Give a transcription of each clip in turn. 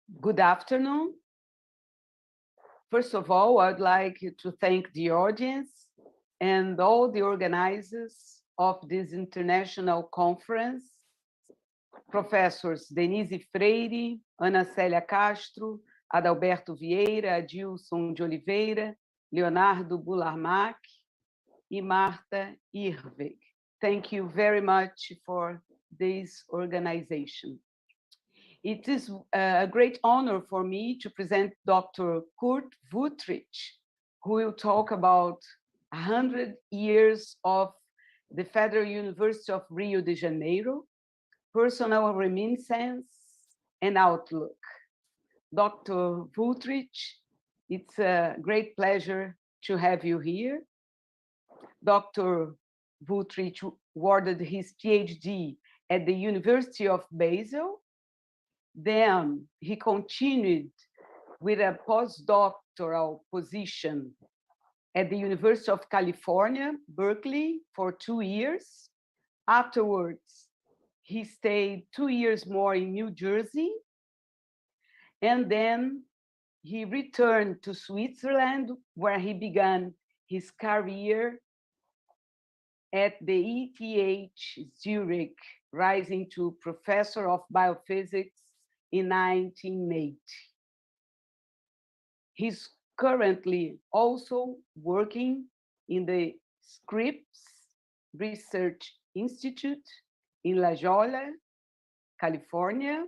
Good afternoon. First of all, I'd like to thank the audience and all the organizers of this international conference, Professors Denise Freire, Ana Célia Castro, Adalberto Vieira, Adilson de Oliveira, Leonardo Bularmac, e Marta Irvig. Thank you very much for this organization. It is a great honor for me to present Dr. Kurt Wüthrich, who will talk about 100 years of the Federal University of Rio de Janeiro, personal reminiscence and outlook. Dr. Wüthrich, it's a great pleasure to have you here. Dr. Wüthrich awarded his PhD at the University of Basel. Then he continued with a postdoctoral position at the University of California, Berkeley, for 2 years. Afterwards, he stayed 2 years more in New Jersey, and then he returned to Switzerland, where he began his career at the ETH Zurich, rising to professor of biophysics in 1980. He's currently also working in the Scripps Research Institute in La Jolla, California,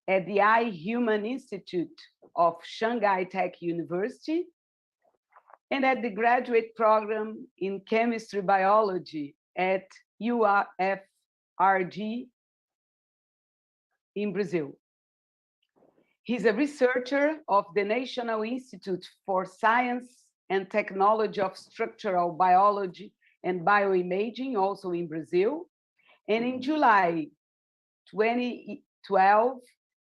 at the iHuman Institute of Shanghai Tech University, and at the graduate program in chemistry biology at UFRJ in Brazil. He's a researcher of the National Institute for Science and Technology of Structural Biology and Bioimaging, also in Brazil. And in July 2012,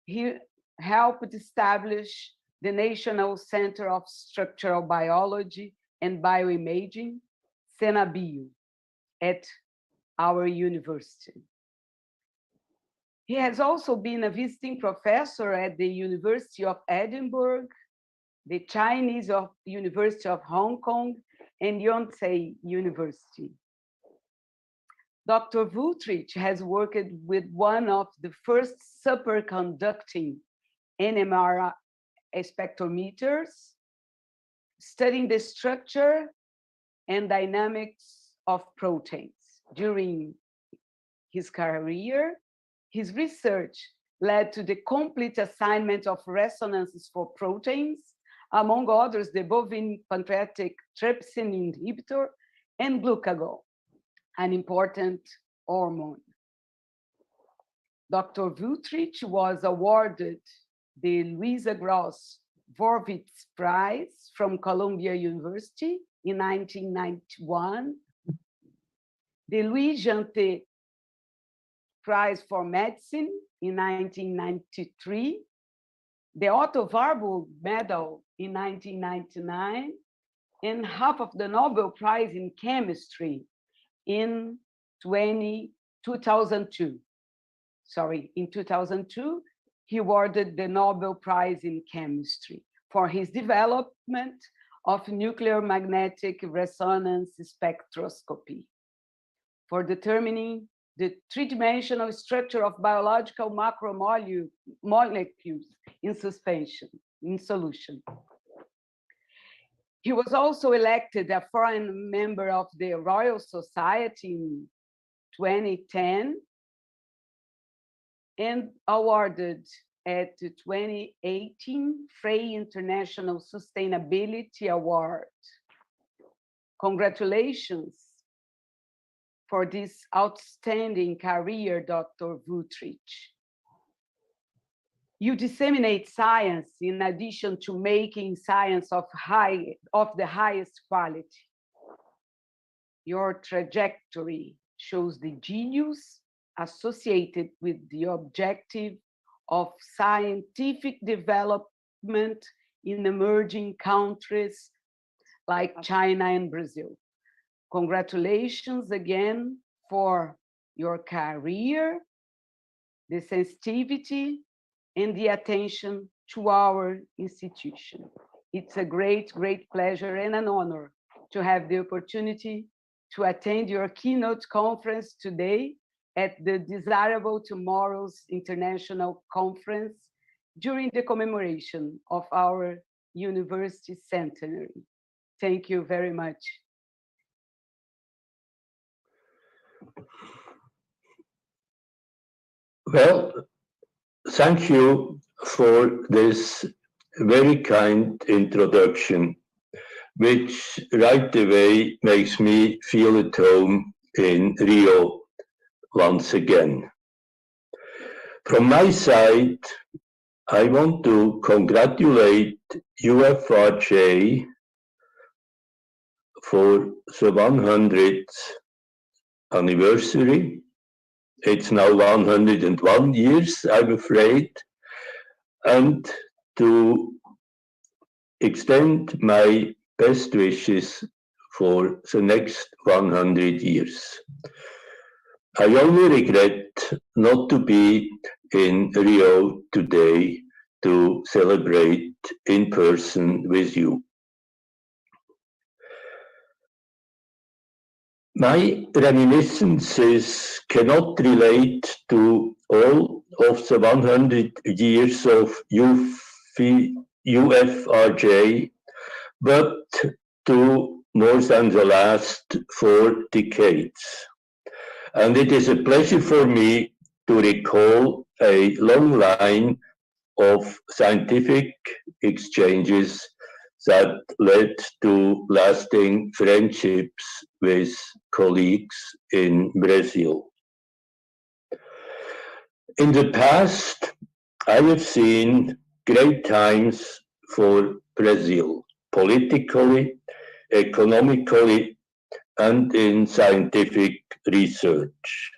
he helped establish the National Center of Structural Biology and Bioimaging, CENABio, at our university. He has also been a visiting professor at the University of Edinburgh, the Chinese University of Hong Kong, and Yonsei University. Dr. Wüthrich has worked with one of the first superconducting NMR spectrometers, studying the structure and dynamics of proteins. During his career, his research led to the complete assignment of resonances for proteins, among others, the bovine pancreatic trypsin inhibitor and glucagon, an important hormone. Dr. Wüthrich was awarded the Louisa Gross Vorwitz Prize from Columbia University in 1991, the Louis Janté Prize for Medicine in 1993, the Otto Warburg Medal in 1999, and half of the Nobel Prize in Chemistry in 2002. In 2002, he awarded the Nobel Prize in Chemistry for his development of nuclear magnetic resonance spectroscopy for determining the three-dimensional structure of biological macromolecules in suspension, in solution. He was also elected a foreign member of the Royal Society in 2010 and awarded at the 2018 Frey International Sustainability Award. Congratulations for this outstanding career, Dr. Wüthrich. You disseminate science in addition to making science of the highest quality. Your trajectory shows the genius associated with the objective of scientific development in emerging countries like China and Brazil. Congratulations again for your career, the sensitivity, and the attention to our institution. It's a great, great pleasure and an honor to have the opportunity to attend your keynote conference today at the Desirable Tomorrows International Conference during the commemoration of our university centenary. Thank you very much. Well, thank you for this very kind introduction, which right away makes me feel at home in Rio once again. From my side, I want to congratulate UFRJ for the 100th anniversary. It's now 101 years, I'm afraid, and to extend my best wishes for the next 100 years. I only regret not to be in Rio today to celebrate in person with you. My reminiscences cannot relate to all of the 100 years of UFRJ, but to more than the last 4 decades. And it is a pleasure for me to recall a long line of scientific exchanges that led to lasting friendships with colleagues in Brazil. In the past, I have seen great times for Brazil, politically, economically, and in scientific research,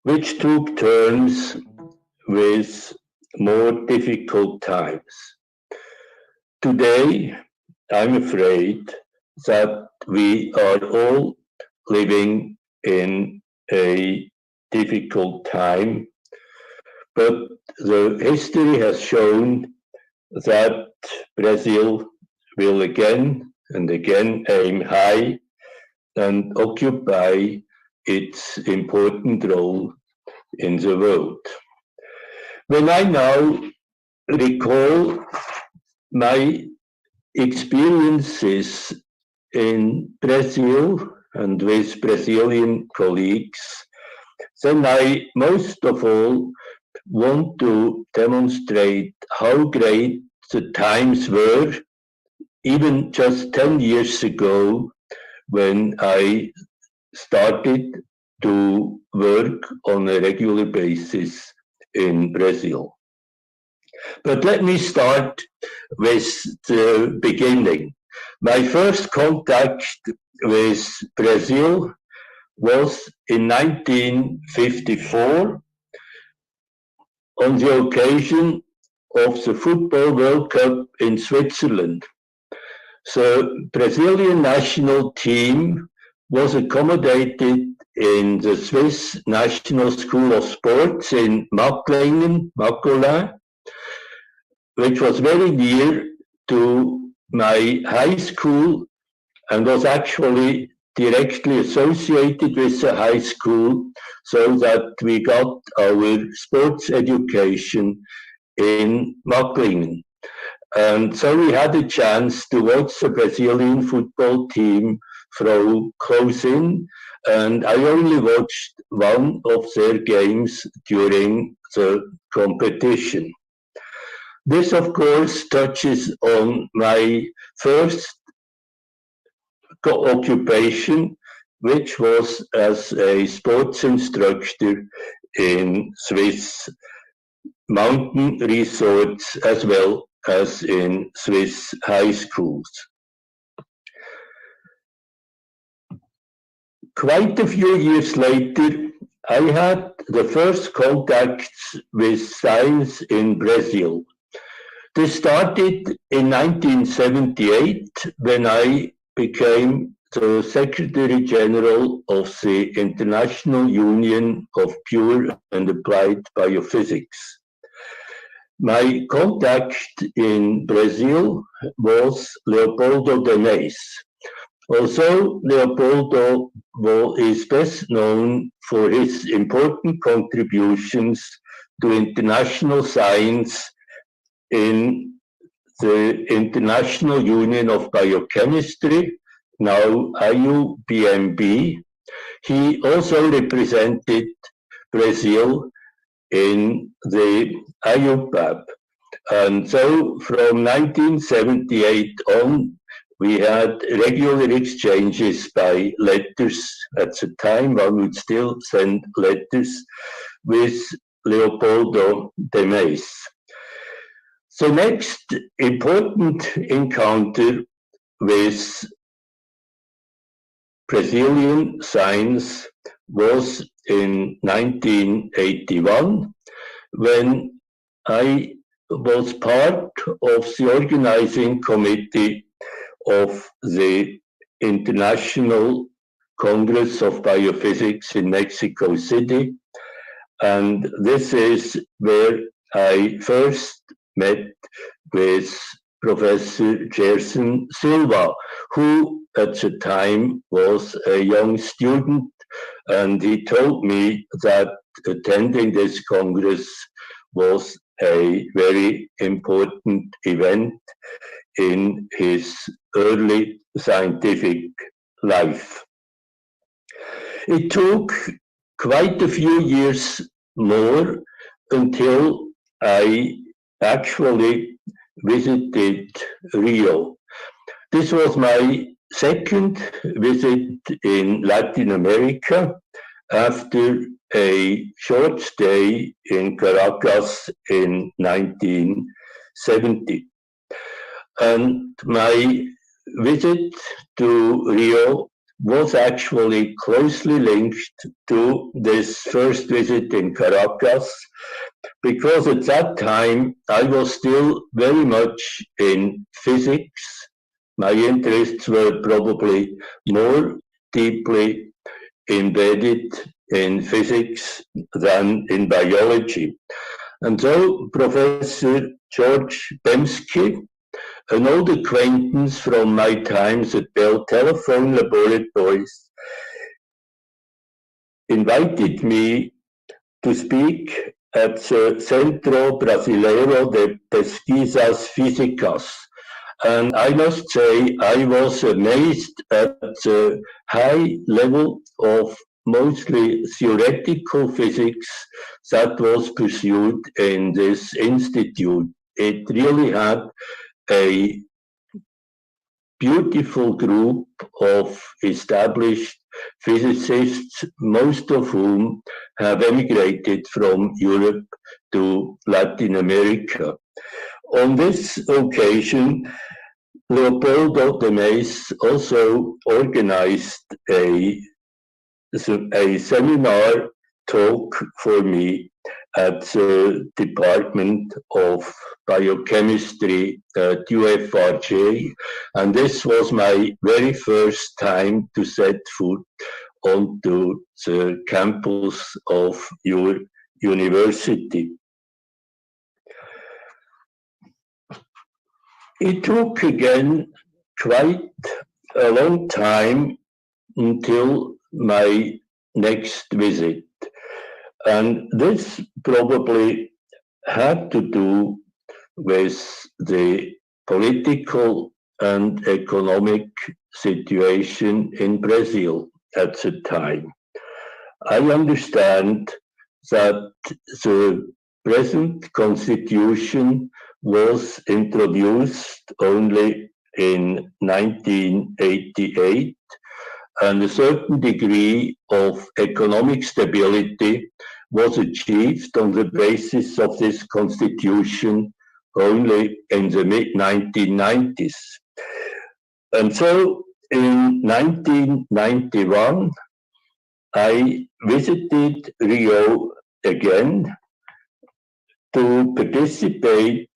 which took turns with more difficult times. Today, I'm afraid that we are all living in a difficult time, but the history has shown that Brazil will again and again aim high and occupy its important role in the world. When I now recall my experiences in Brazil and with Brazilian colleagues, then I most of all want to demonstrate how great the times were, even just 10 years ago, when I started to work on a regular basis in Brazil. But let me start with the beginning. My first contact with Brazil was in 1954 on the occasion of the Football World Cup in Switzerland. The Brazilian national team was accommodated in the Swiss National School of Sports in Macklingen, which was very near to my high school and was actually directly associated with the high school, so that we got our sports education in Macklingen. And so we had a chance to watch the Brazilian football team from close in, and I only watched one of their games during the competition. This, of course, touches on my first occupation, which was as a sports instructor in Swiss mountain resorts as well as in Swiss high schools. Quite a few years later, I had the first contacts with science in Brazil. This started in 1978 when I became the Secretary General of the International Union of Pure and Applied Biophysics. My contact in Brazil was Leopoldo Denise. Although Leopoldo is best known for his important contributions to international science in the International Union of Biochemistry, now IUPMB, he also represented Brazil in the IUPAB. And so from 1978 on, we had regular exchanges by letters. At the time, one would still send letters with Leopoldo Denise. The next important encounter with Brazilian science was in 1981, when I was part of the organizing committee of the International Congress of Biophysics in Mexico City. And this is where I first met with Professor Gerson Silva, who at the time was a young student, and he told me that attending this Congress was a very important event in his early scientific life. It took quite a few years more until I actually visited Rio. This was my second visit in Latin America after a short stay in Caracas in 1970. And my visit to Rio was actually closely linked to this first visit in Caracas, because at that time I was still very much in physics. My interests were probably more deeply embedded in physics than in biology. And so Professor George Bemsky, an old acquaintance from my times at Bell Telephone Laboratories, invited me to speak at the Centro Brasileiro de Pesquisas Físicas. And I must say, I was amazed at the high level of mostly theoretical physics that was pursued in this institute. It really had a beautiful group of established physicists, most of whom have emigrated from Europe to Latin America. On this occasion, Leopoldo Denise also organized a seminar talk for me at the Department of Biochemistry at UFRJ, and this was my very first time to set foot onto the campus of your university. It took again quite a long time until my next visit. And this probably had to do with the political and economic situation in Brazil at the time. I understand that the present constitution was introduced only in 1988, and a certain degree of economic stability was achieved on the basis of this constitution only in the mid-1990s. And so in 1991, I visited Rio again to participate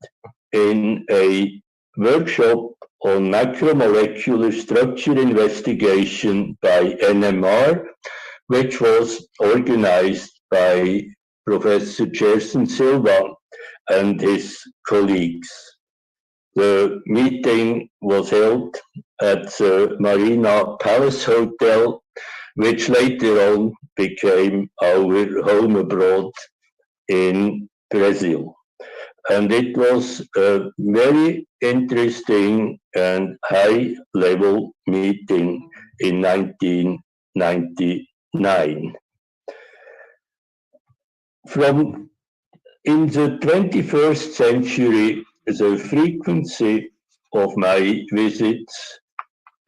in a workshop on macromolecular structure investigation by NMR, which was organized by Professor Gerson Silva and his colleagues. The meeting was held at the Marina Palace Hotel, which later on became our home abroad in Brazil. And it was a very interesting and high-level meeting in 1999. In the 21st century, the frequency of my visits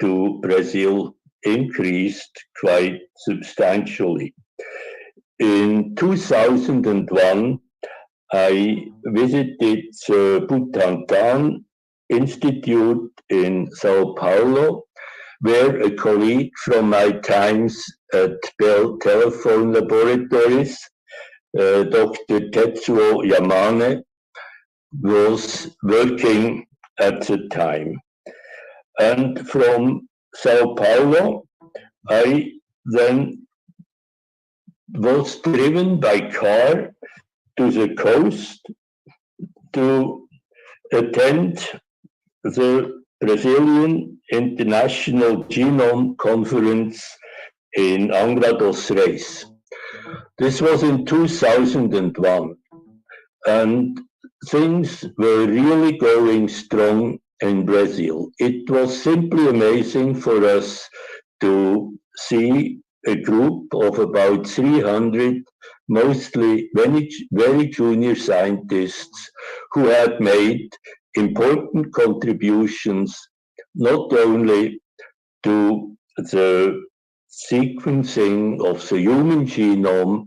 to Brazil increased quite substantially. In 2001, I visited the Butantan Institute in Sao Paulo, where a colleague from my times at Bell Telephone Laboratories, Dr. Tetsuo Yamane, was working at the time. And from Sao Paulo, I then was driven by car to the coast to attend the Brazilian International Genome Conference in Angra dos Reis. This was in 2001, and things were really going strong in Brazil. It was simply amazing for us to see a group of about 300, mostly very junior scientists who had made important contributions not only to the sequencing of the human genome,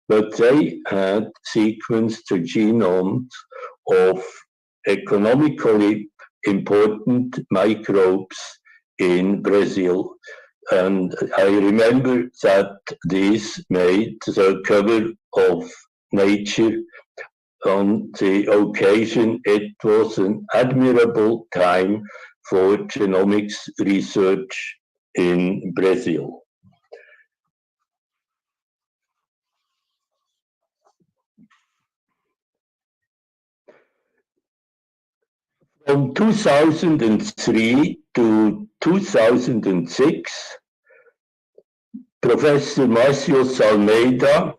but they had sequenced the genomes of economically important microbes in Brazil. And I remember that these made the cover of Nature on the occasion. It was an admirable time for genomics research in Brazil. From 2003 to 2006, Professor Marcius Almeida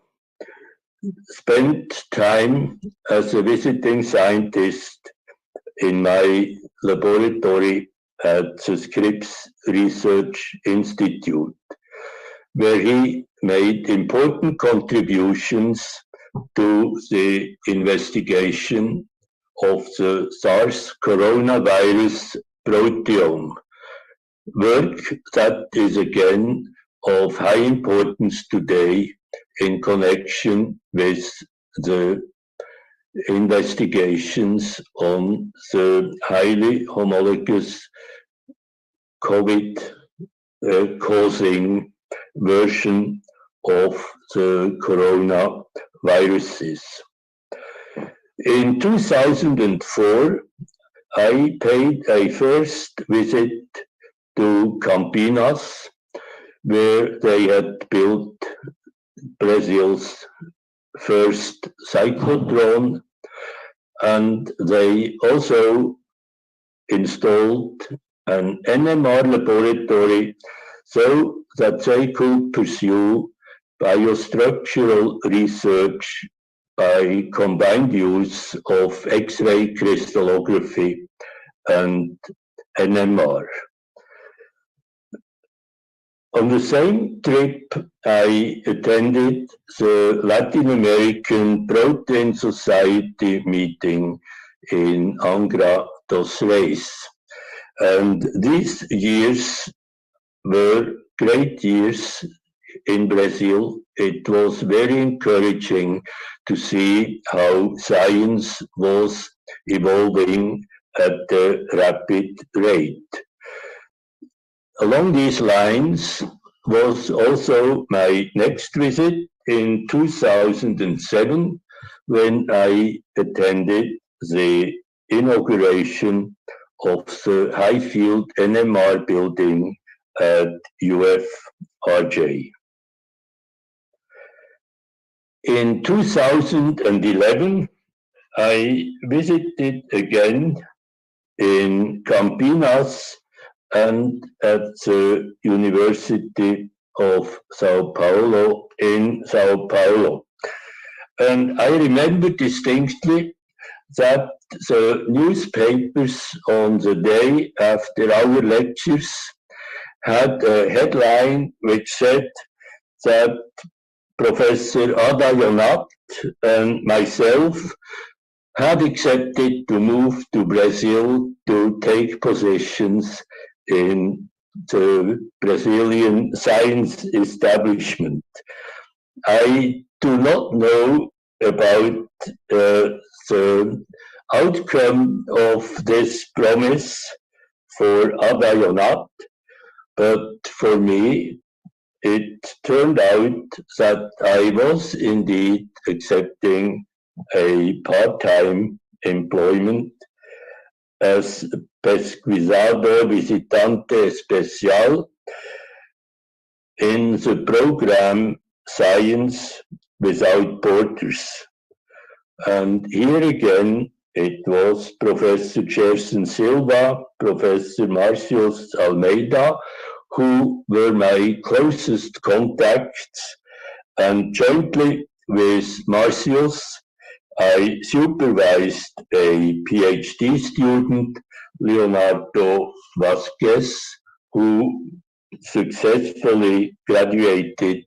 spent time as a visiting scientist in my laboratory at the Scripps Research Institute, where he made important contributions to the investigation of the SARS coronavirus proteome, work that is again of high importance today in connection with the investigations on the highly homologous COVID-causing version of the coronaviruses. In 2004, I paid a first visit to Campinas, where they had built Brazil's first cyclotron, and they also installed an NMR laboratory so that they could pursue biostructural research by combined use of X-ray crystallography and NMR. On the same trip, I attended the Latin American Protein Society meeting in Angra dos Reis. And these years were great years in Brazil. It was very encouraging to see how science was evolving at a rapid rate. Along these lines was also my next visit in 2007, when I attended the inauguration of the high-field NMR building at UFRJ. In 2011, I visited again in Campinas and at the University of Sao Paulo in Sao Paulo. And I remember distinctly that the newspapers on the day after our lectures had a headline which said that Professor Ada Yonat and myself had accepted to move to Brazil to take positions in the Brazilian science establishment. I do not know about the outcome of this promise for Ada Yonat, but for me, it turned out that I was indeed accepting a part-time employment as pesquisador visitante especial in the program Science Without Borders. And here again, it was Professor Gerson Silva, Professor Marcius Almeida, who were my closest contacts, and jointly with Marcius, I supervised a PhD student, Leonardo Vasquez, who successfully graduated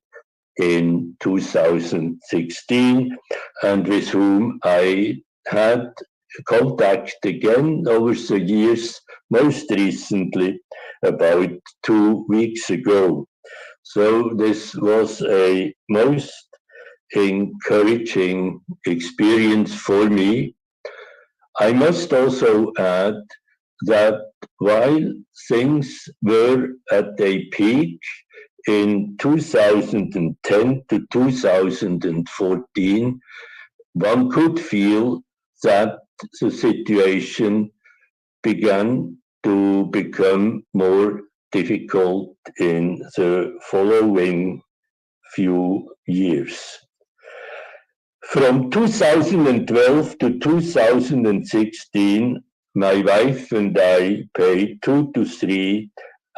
in 2016, and with whom I had contact again over the years, most recently about 2 weeks ago. So this was a most encouraging experience for me. I must also add that while things were at a peak in 2010 to 2014, one could feel that the situation began to become more difficult in the following few years. From 2012 to 2016, my wife and I paid 2 to 3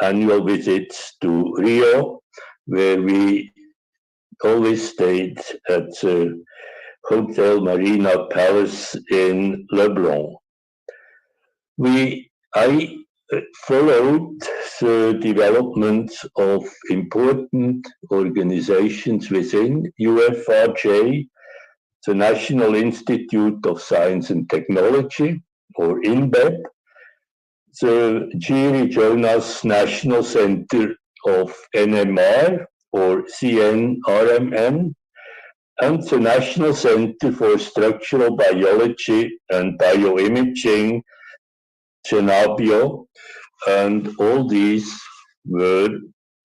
annual visits to Rio, where we always stayed at the Hotel Marina Palace in Leblon. I followed the development of important organizations within UFRJ, the National Institute of Science and Technology, or INBET, the Giri Jonas National Center of NMR, or CNRMN, and the National Center for Structural Biology and Bioimaging, CENABIO, and all these were,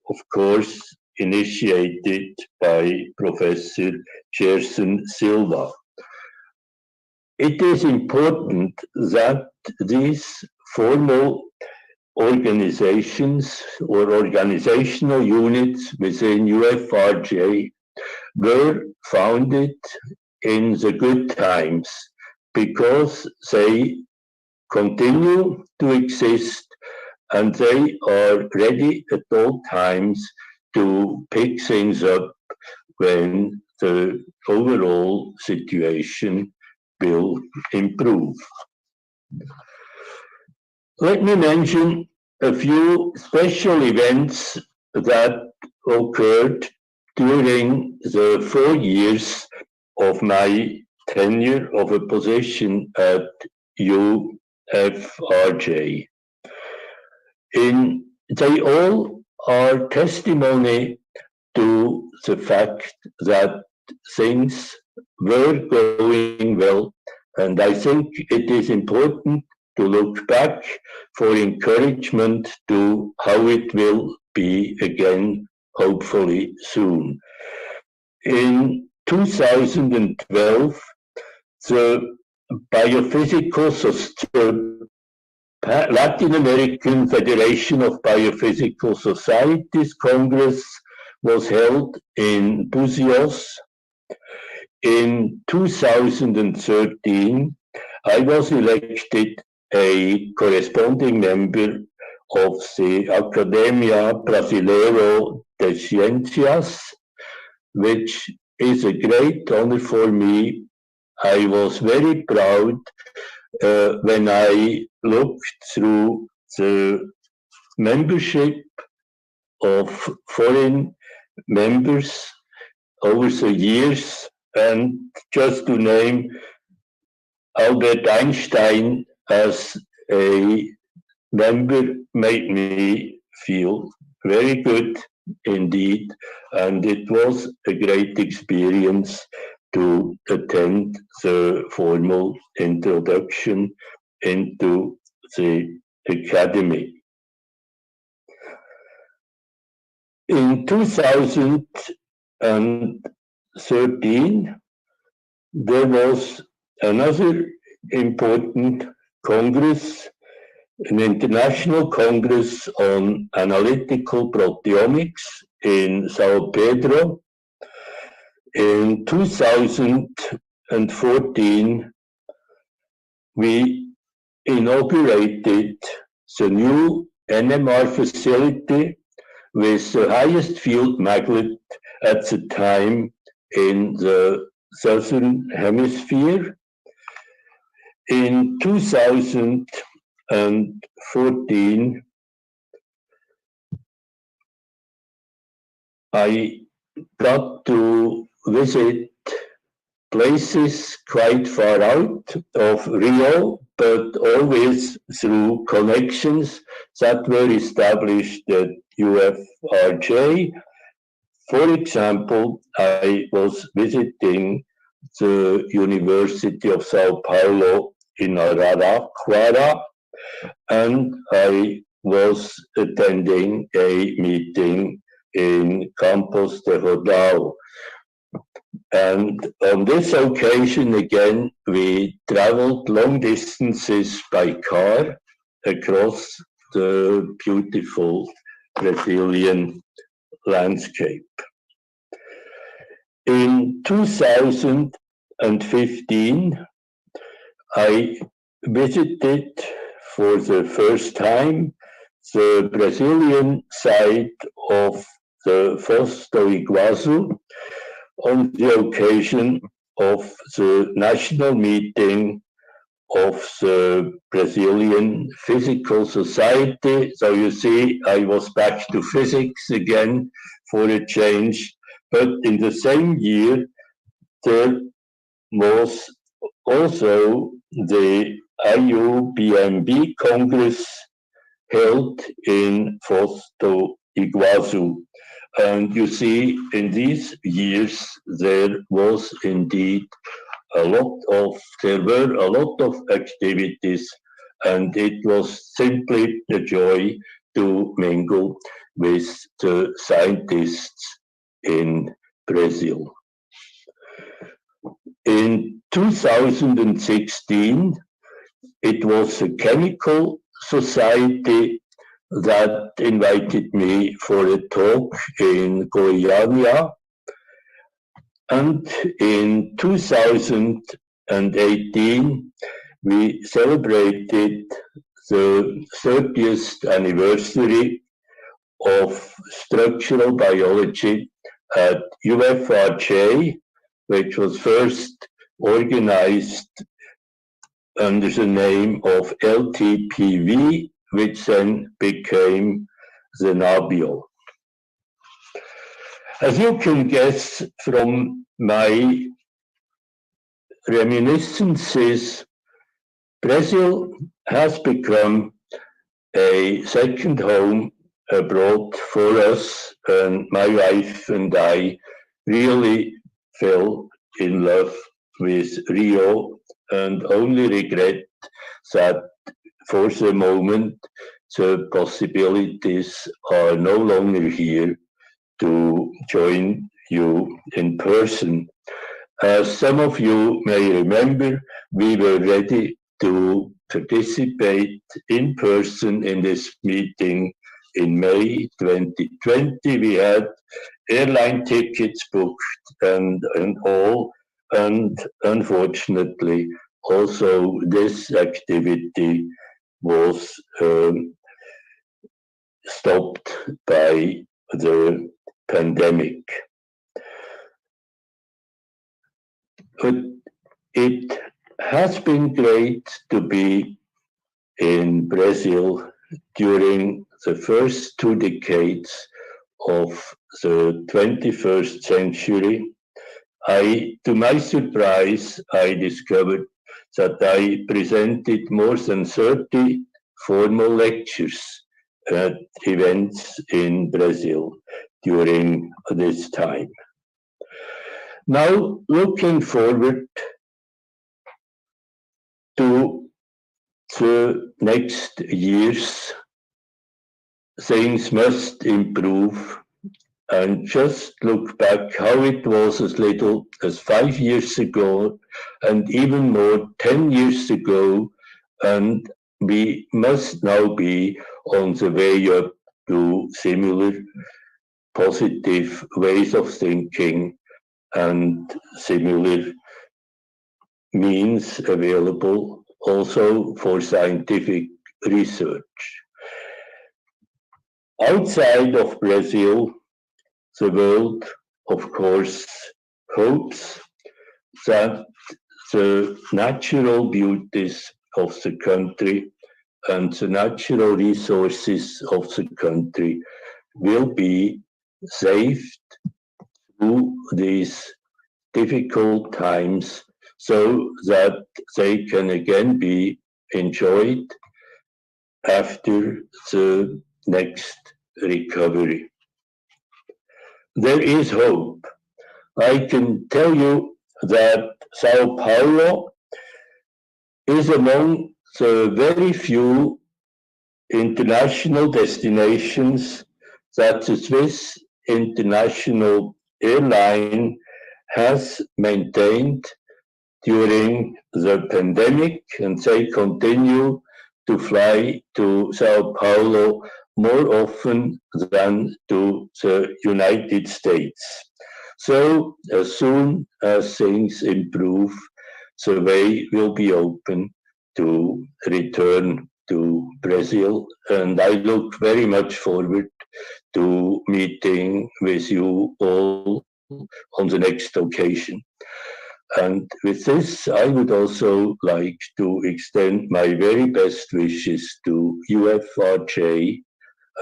of course, initiated by Professor Gerson Silva. It is important that these formal organizations or organizational units within UFRJ were founded in the good times because they continue to exist and they are ready at all times to pick things up when the overall situation will improve. Let me mention a few special events that occurred during the 4 years of my tenure of a position at UFRJ. They all are testimony to the fact that things were going well, and I think it is important to look back for encouragement to how it will be again, hopefully soon. In 2012, the Latin American Federation of Biophysical Societies Congress was held in Buzios. In 2013, I was elected a corresponding member of the Academia Brasileira de Ciências, which is a great honor for me. I was very proud when I looked through the membership of foreign members over the years, and just to name Albert Einstein as a member made me feel very good indeed, and it was a great experience to attend the formal introduction into the academy. In 2013, there was another important congress, an international congress on analytical proteomics in Sao Pedro. In 2014, we inaugurated the new NMR facility with the highest field magnet at the time in the southern hemisphere. In 2014, I got to visit places quite far out of Rio, but always through connections that were established at UFRJ. For example, I was visiting the University of Sao Paulo in Araraquara, and I was attending a meeting in Campos de Jordão. And on this occasion again, we traveled long distances by car across the beautiful Brazilian landscape. In 2015, I visited for the first time the Brazilian side of the Foz do Iguaçu on the occasion of the national meeting of the Brazilian Physical Society. So you see, I was back to physics again for a change. But in the same year, there was also the IUBMB Congress held in Foz do Iguaçu. And you see, in these years, there were a lot of activities, and it was simply a joy to mingle with the scientists in Brazil. In 2016, it was a chemical society that invited me for a talk in Goiânia. And in 2018, we celebrated the 30th anniversary of structural biology at UFRJ, which was first organized under the name of LTPV, which then became the NABIO. As you can guess from my reminiscences, Brazil has become a second home abroad for us, and my wife and I really fell in love with Rio and only regret that for the moment the possibilities are no longer here to join you in person. As some of you may remember, we were ready to participate in person in this meeting in May 2020. We had airline tickets booked and all, and unfortunately, also this activity was stopped by the pandemic. But it has been great to be in Brazil during the first 2 decades of the 21st century. To my surprise, I discovered that I presented more than 30 formal lectures at events in Brazil during this time. Now, looking forward to the next years, things must improve, and just look back how it was as little as 5 years ago, and even more 10 years ago, and we must now be on the way up to similar positive ways of thinking and similar means available also for scientific research. Outside of Brazil, the world, of course, hopes that the natural beauties of the country and the natural resources of the country will be saved through these difficult times so that they can again be enjoyed after the next recovery. There is hope. I can tell you that Sao Paulo is among the very few international destinations that the Swiss international airline has maintained during the pandemic, and they continue to fly to Sao Paulo more often than to the United States. So as soon as things improve, the way will be open to return to Brazil, and I look very much forward to meeting with you all on the next occasion. And with this, I would also like to extend my very best wishes to UFRJ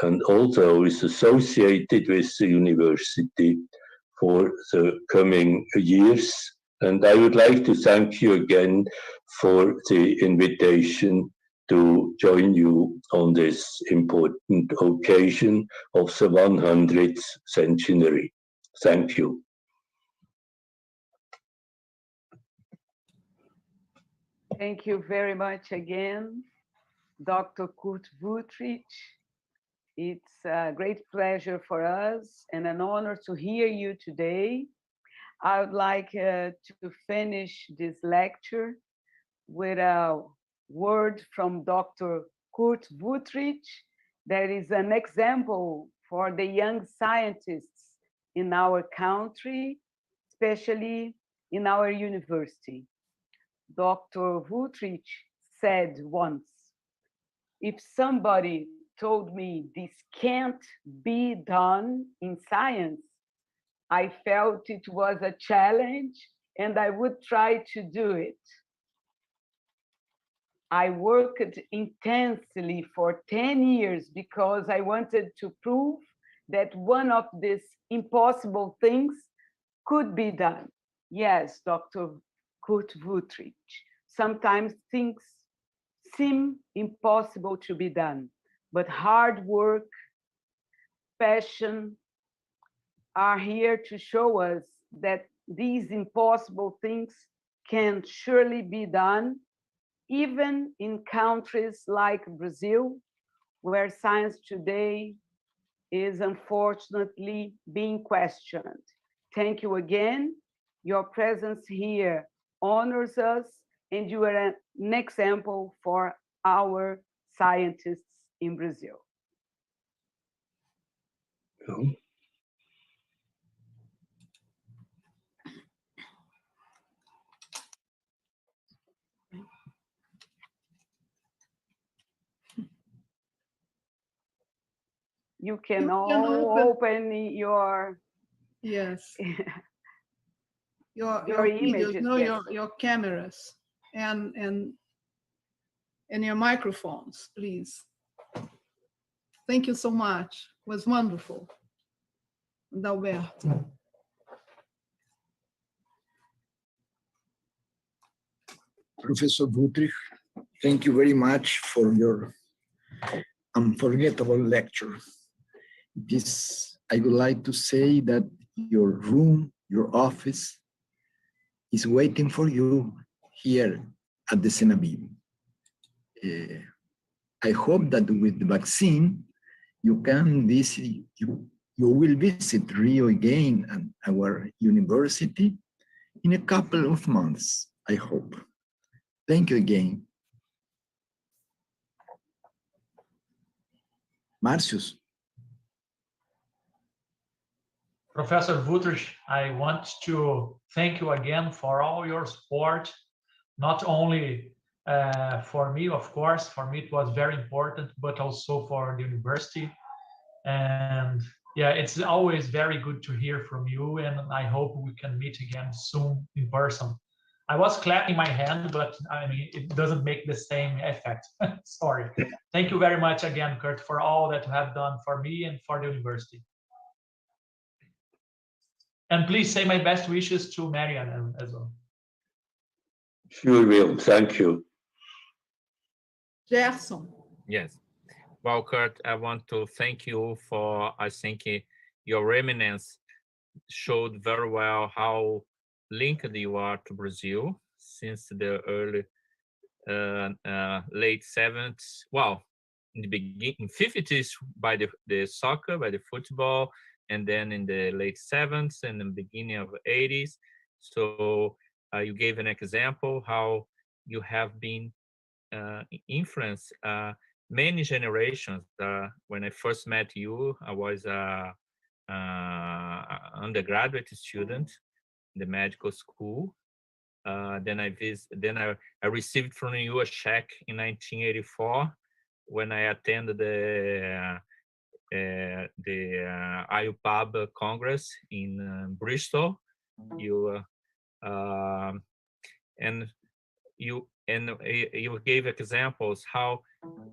and all those associated with the university for the coming years. And I would like to thank you again for the invitation to join you on this important occasion of the 100th centenary. Thank you. Thank you very much again, Dr. Kurt Wüthrich. It's a great pleasure for us and an honor to hear you today. I would like to finish this lecture with a word from Dr. Kurt Wüthrich. That is an example for the young scientists in our country, especially in our university. Dr. Wüthrich said once, if somebody told me this can't be done in science, I felt it was a challenge and I would try to do it. I worked intensely for 10 years because I wanted to prove that one of these impossible things could be done. Yes, Dr. Kurt Wüthrich, sometimes things seem impossible to be done, but hard work, passion are here to show us that these impossible things can surely be done, even in countries like Brazil, where science today is unfortunately being questioned. Thank you again. Your presence here honors us and you are an example for our scientists in Brazil. You can open your your images, videos, no, yes. your cameras and your microphones, please. Thank you so much. It was wonderful. Adalberto. Professor Wüthrich, thank you very much for your unforgettable lecture. I would like to say that your room, your office, is waiting for you here at the Senabim. I hope that with the vaccine, you can visit, you will visit Rio again and our university in a couple of months, I hope. Thank you again. Marcius. Professor Wüthrich, I want to thank you again for all your support, not only for me, of course, for me it was very important, but also for the university. And yeah, it's always very good to hear from you, and I hope we can meet again soon in person. I was clapping my hand, but I mean, it doesn't make the same effect. Sorry. Thank you very much again, Kurt, for all that you have done for me and for the university. And please say my best wishes to Marianne as well. Sure will. Thank you. Gerson. Yes. Well, Kurt, I want to thank you for, I think your eminence showed very well how linked you are to Brazil since the early, late 70s. Well, in the beginning, 50s by the soccer, by the football, and then in the late 70s and the beginning of the 80s. So you gave an example how you have been influenced many generations. When I first met you, I was an undergraduate student in the medical school. Then I received from you a check in 1984 when I attended the IUPAB Congress in Bristol. You gave examples how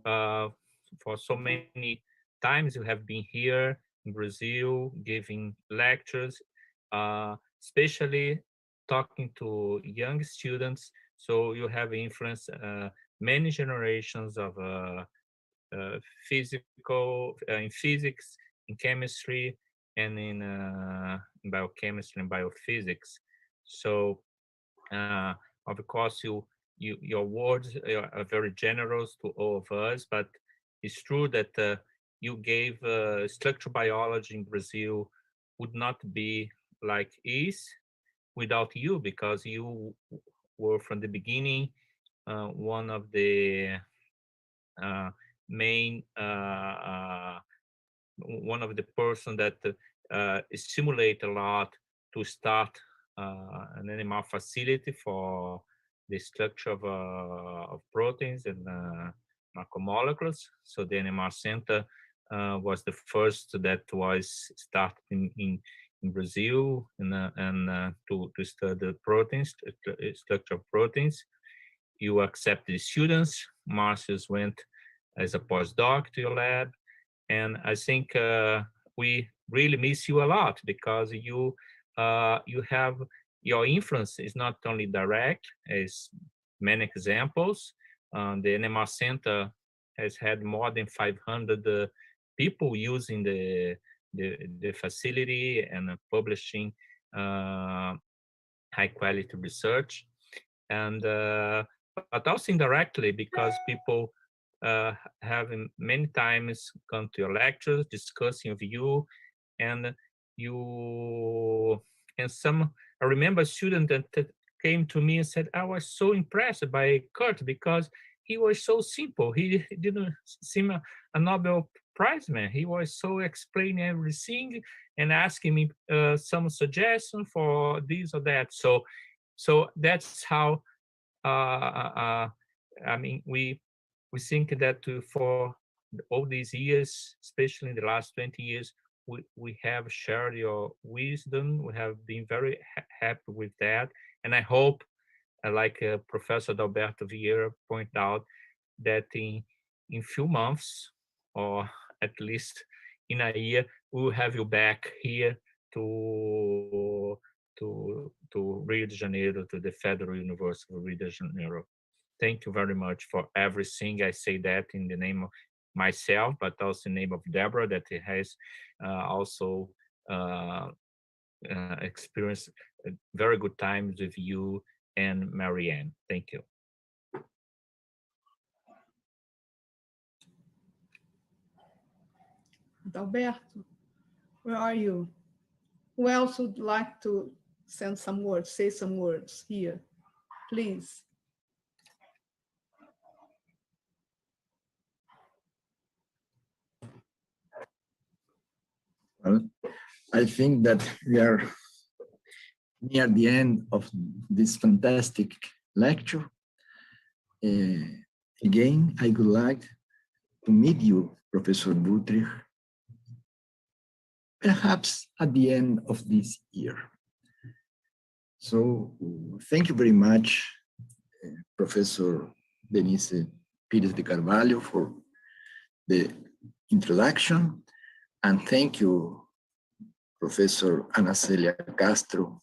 for so many times you have been here in Brazil giving lectures, especially talking to young students. So you have influenced many generations of in physics, in chemistry, and in biochemistry and biophysics. So of course your words are very generous to all of us, but it's true that you gave structural biology in Brazil would not be like is without you, because you were from the beginning one of the main one of the person that stimulate a lot to start an NMR facility for the structure of proteins and macromolecules. So the NMR Center was the first that was started in Brazil and to study proteins, structure of proteins. You accepted students. Marcius went as a postdoc to your lab, and I think we really miss you a lot, because you have your influence is not only direct, as many examples. The NMR Center has had more than 500 people using the facility and publishing high quality research, and but also indirectly, because people have many times come to your lectures discussing with you, and some. I remember a student that came to me and said, I was so impressed by Kurt because he was so simple. He didn't seem a Nobel Prize man. He was so explaining everything and asking me some suggestion for this or that. So that's how, I mean, we think that for all these years, especially in the last 20 years, we have shared your wisdom. We have been very happy with that. And I hope, like Professor Adalberto Vieira pointed out, that in few months, or at least in a year, we will have you back here to Rio de Janeiro, to the Federal University of Rio de Janeiro. Thank you very much for everything. I say that in the name of myself, but also in the name of Deborah, that has also experienced very good times with you and Marianne. Thank you. Alberto, where are you? Who else would like to send some words, say some words here, please? Well, I think that we are near the end of this fantastic lecture. Again, I would like to meet you, Professor Wüthrich, perhaps at the end of this year. So thank you very much, Professor Denise Pires de Carvalho, for the introduction. And thank you, Professor Ana Celia Castro,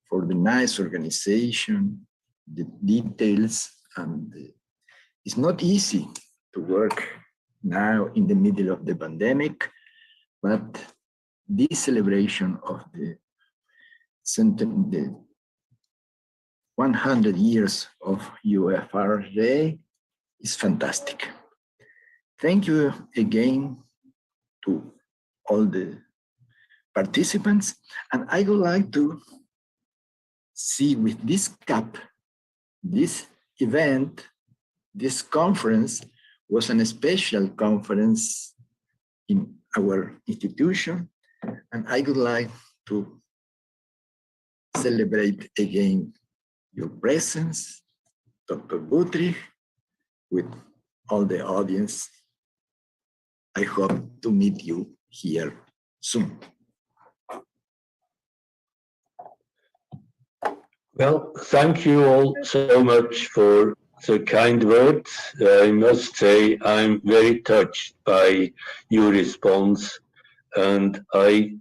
for the nice organization, the details, and it's not easy to work now in the middle of the pandemic, but this celebration of the 100 years of UFRJ is fantastic. Thank you again to all the participants, and I would like to see with this cup, this event, this conference was a special conference in our institution, and I would like to celebrate again your presence, Dr. Wüthrich, with all the audience. I hope to meet you here soon. Well, thank you all so much for the kind words. I must say I'm very touched by your response, and I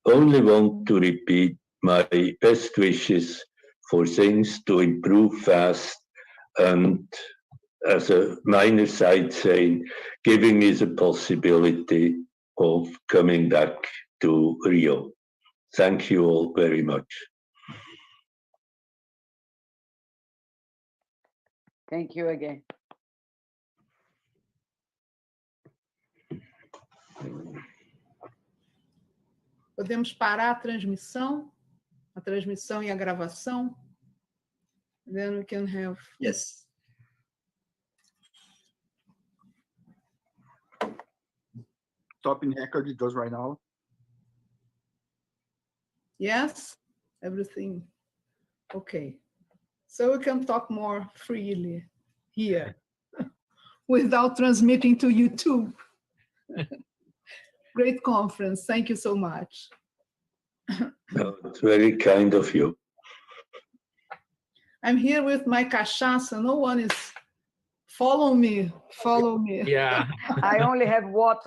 only want to repeat my best wishes for things to improve fast, and as a minor side saying, giving me the possibility of coming back to Rio. Thank you all very much. Thank you again. Podemos parar a transmissão e a gravação. Then we can have... Yes. Stopping record, it does right now. Yes, everything. Okay. So we can talk more freely here without transmitting to YouTube. Great conference. Thank you so much. No, it's very kind of you. I'm here with my cachaça. No one is... Follow me. Follow me. Yeah. I only have water.